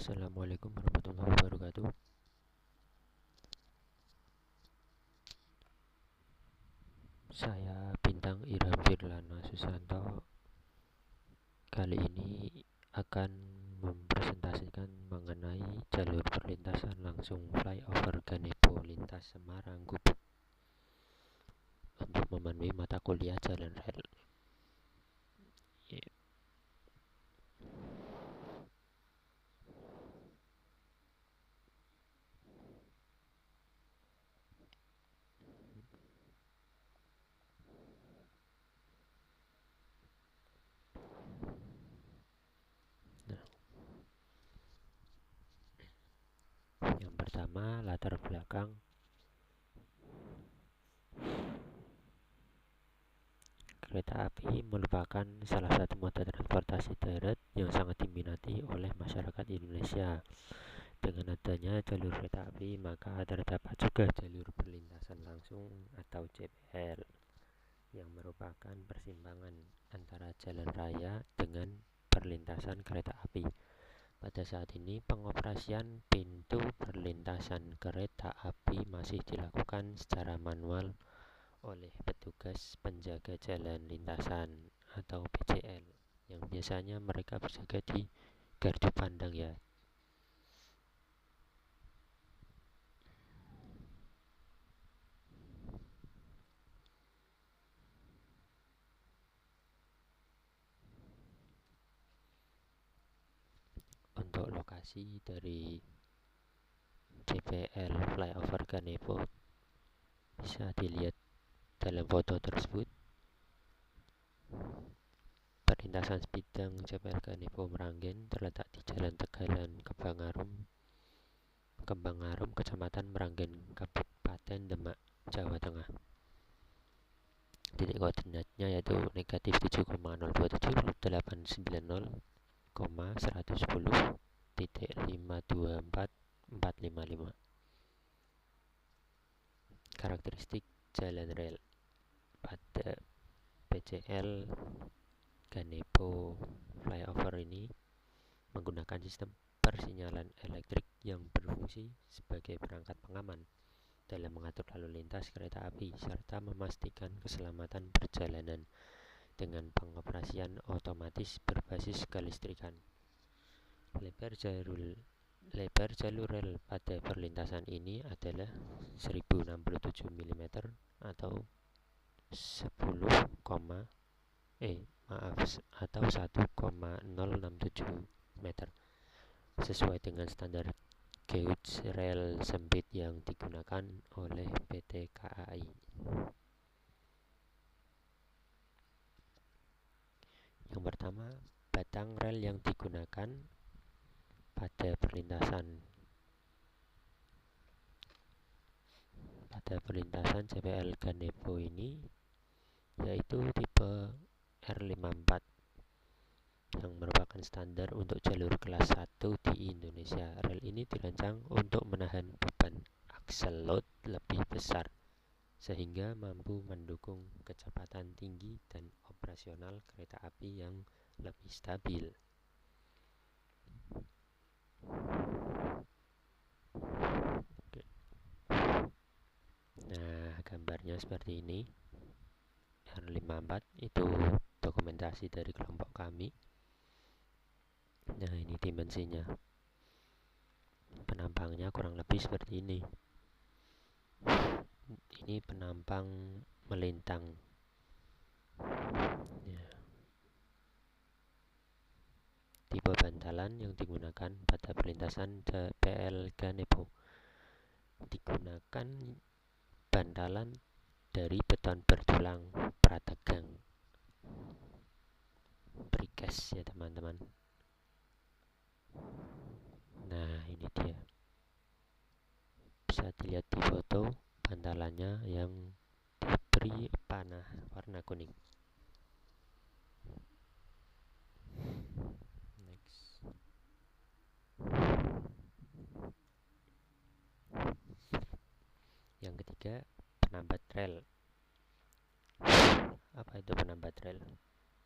Assalamualaikum warahmatullahi wabarakatuh. Saya Bintang Irham Firlana Susanto. Kali ini akan mempresentasikan mengenai jalur perlintasan langsung flyover Ganepo lintas Semarang Gubeng untuk memenuhi mata kuliah jalan rel. Yang pertama, latar belakang. Kereta api merupakan salah satu moda transportasi darat yang sangat diminati oleh masyarakat Indonesia. Dengan adanya jalur kereta api, maka terdapat juga jalur perlintasan langsung atau JPL, yang merupakan persimpangan antara jalan raya dengan perlintasan kereta api. Pada saat ini, pengoperasian pintu perlintasan kereta api masih dilakukan secara manual oleh petugas penjaga jalan lintasan atau PJL, yang biasanya mereka berjaga di gardu pandang ya. Untuk lokasi dari JPL flyover Ganepo bisa dilihat dalam foto tersebut. Perlintasan sebidang JPL Ganepo Meranggen terletak di Jalan Tegalan Kembang Arum, Kecamatan Meranggen, Kabupaten Demak, Jawa Tengah. Titik koordinatnya yaitu negatif 7,027,810.524.455. Karakteristik jalan rel pada PJL Ganepo flyover ini menggunakan sistem persinyalan elektrik yang berfungsi sebagai perangkat pengaman dalam mengatur lalu lintas kereta api serta memastikan keselamatan perjalanan dengan pengoperasian otomatis berbasis kelistrikan. Lebar jalur rel pada perlintasan ini adalah 1067 mm atau 1,067 meter, sesuai dengan standar gauge rel sempit yang digunakan oleh PT KAI. Yang pertama, batang rel yang digunakan pada perlintasan JPL Ganepo ini yaitu tipe R54 yang merupakan standar untuk jalur kelas 1 di Indonesia. Rel ini dirancang untuk menahan beban aksel load lebih besar sehingga mampu mendukung kecepatan tinggi dan operasional kereta api yang lebih stabil. Nah, gambarnya seperti ini. R54 itu dokumentasi dari kelompok kami. Nah, ini dimensinya. Penampangnya kurang lebih seperti ini. Ini penampang melintang. Ya. Tipe bantalan yang digunakan pada perlintasan JPL Ganepo digunakan bantalan dari beton bertulang prategang precast ya teman-teman. Nah, ini dia, bisa dilihat di foto bantalannya yang diberi panah warna kuning. Next. Yang ketiga, penambat rel. Apa itu penambat rel?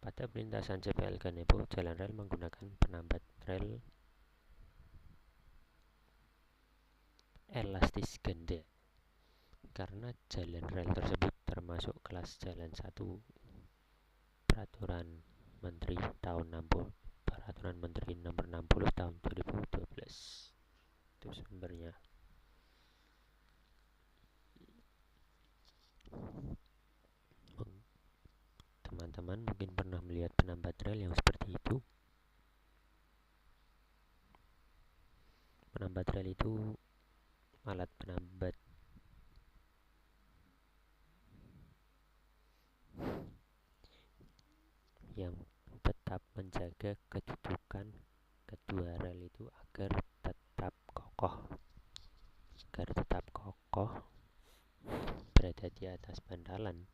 Pada perlintasan JPL Ganepo, jalan rel menggunakan penambat rel elastis ganda karena jalan rel tersebut termasuk kelas jalan 1 Peraturan Menteri tahun 60 Peraturan Menteri nomor 60 tahun 2012. Itu sumbernya. Teman-teman mungkin pernah melihat penambat rel yang seperti itu. Penambat rel itu alat penambat yang tetap menjaga kedudukan kedua rel itu agar tetap kokoh berada di atas bantalan,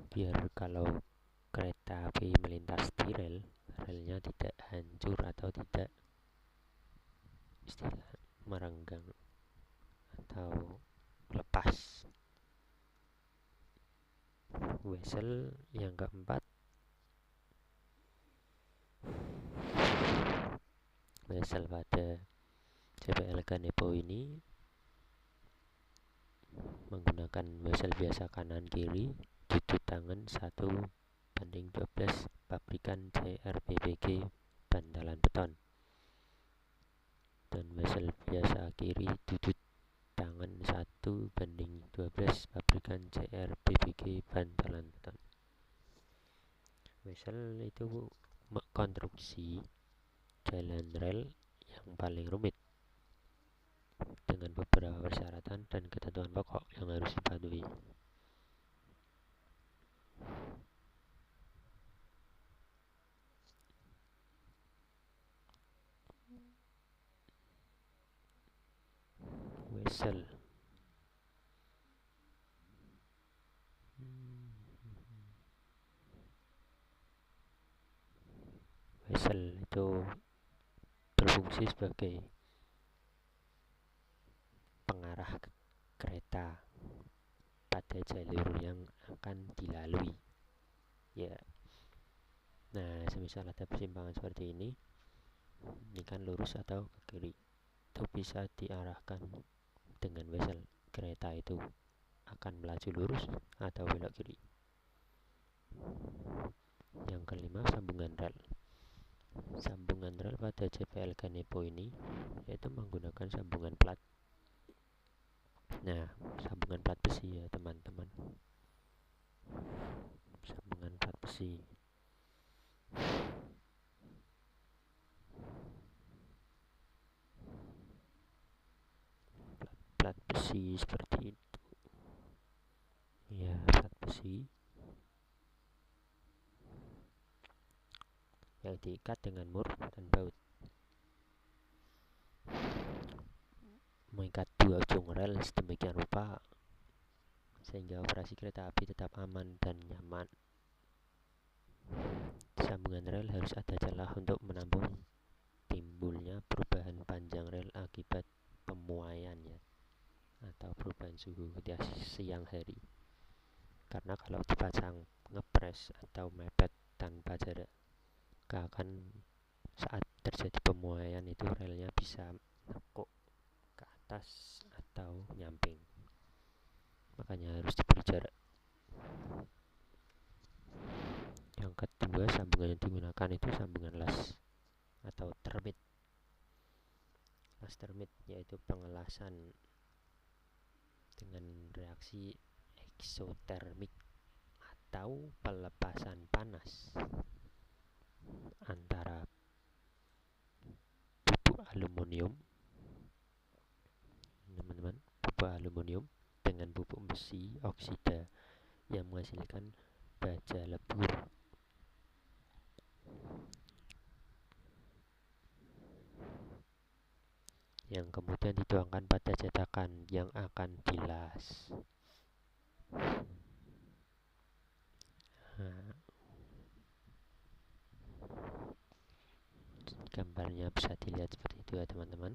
biar kalau kereta api melintas di relnya tidak hancur atau tidak istilah merenggang atau lepas. Wesel yang keempat, wesel pada JPL Ganepo ini menggunakan wesel biasa kanan kiri, sudut tangan 1:12 pabrikan CRBBG bantalan beton, dan wesel biasa kiri sudut tangan 1:12 pabrikan CRBBG bantalan beton. Wesel itu konstruksi jalan rel yang paling rumit dengan beberapa persyaratan dan ketentuan pokok yang harus dipatuhi. Wesel itu berfungsi sebagai pengarah kereta pada jalur yang akan dilalui. Ya. Nah, semisal ada persimpangan seperti ini kan lurus atau ke kiri, itu bisa diarahkan dengan wesel. Kereta itu akan melaju lurus atau belok kiri. Yang kelima, sambungan rel. Sambungan rel pada JPL Ganepo ini yaitu menggunakan sambungan plat. Nah, sambungan plat besi ya teman-teman. Sambungan plat besi. Plat besi seperti itu. Ya, plat besi yang diikat dengan mur dan baut, mengikat dua ujung rel sedemikian rupa sehingga operasi kereta api tetap aman dan nyaman. Sambungan rel harus ada celah untuk menampung timbulnya perubahan panjang rel akibat pemuaian ya, atau perubahan suhu di siang hari. Karena kalau dipasang ngepres atau mepet tanpa jarak, akan saat terjadi pemuaian itu relnya bisa nekuk ke atas atau nyamping, makanya harus diberi jarak. Yang kedua, sambungan yang digunakan itu sambungan las atau termit. Las termit yaitu pengelasan dengan reaksi eksotermik atau pelepasan panas antara bubuk aluminium, teman-teman, bubuk aluminium dengan bubuk besi oksida yang menghasilkan baja lebur. Yang kemudian dituangkan pada cetakan yang akan dilas. Nah, gambarnya bisa dilihat seperti itu ya teman-teman.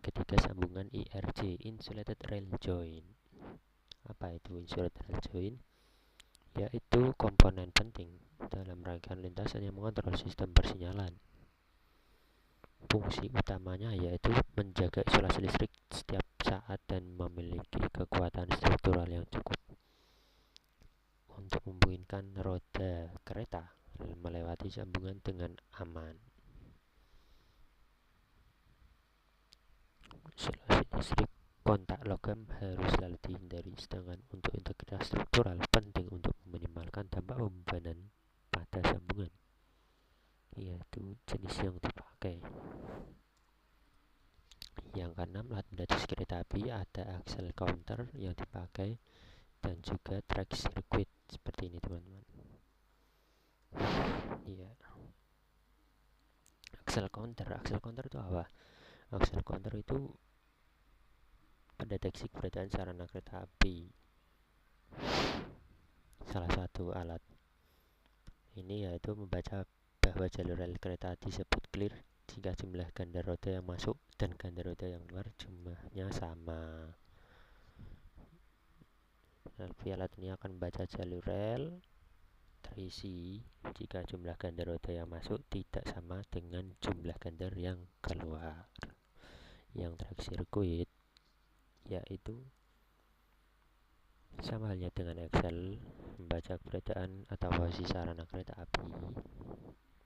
Ketiga, sambungan IRJ, insulated rail joint. Apa itu insulated rail joint? Yaitu komponen penting dalam rangkaian lintasan yang mengontrol sistem persinyalan. fungsi utamanya yaitu menjaga isolasi listrik setiap saat dan memiliki kekuatan struktural yang cukup untuk memungkinkan roda kereta melewati sambungan dengan aman. Isolasi listrik kontak logam harus selalu dihindari, sedangkan untuk integritas struktural penting untuk meminimalkan dampak pembebanan pada sambungan, yaitu jenis yang dipakai. Yang keenam, alat pendeteksi kereta api ada axle counter yang dipakai dan juga track circuit seperti ini teman-teman. Iya. Axle counter itu apa? Axle counter itu pendeteksi keberadaan sarana kereta api. Salah satu alat ini yaitu membaca bahwa jalur rel kereta disebut clear jika jumlah ganda roda yang masuk dan ganda roda yang keluar jumlahnya sama. Alat ini akan membaca jalur rel terisi jika jumlah ganda roda yang masuk tidak sama dengan jumlah ganda yang keluar. Yang track circuit yaitu sama halnya dengan Excel, membaca keberadaan atau posisi sarana kereta api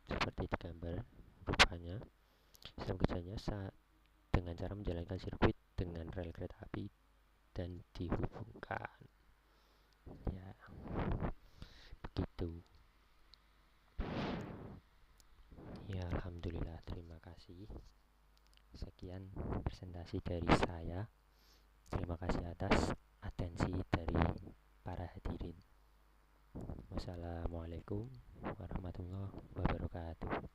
seperti di gambar rupanya. Sistem kerjanya dengan cara menjalankan sirkuit dengan rel kereta api dan dihubungkan. Ya, begitu. Ya, alhamdulillah, terima kasih. Sekian presentasi dari saya. Terima kasih atas atensi dari para hadirin. Wassalamualaikum warahmatullahi wabarakatuh.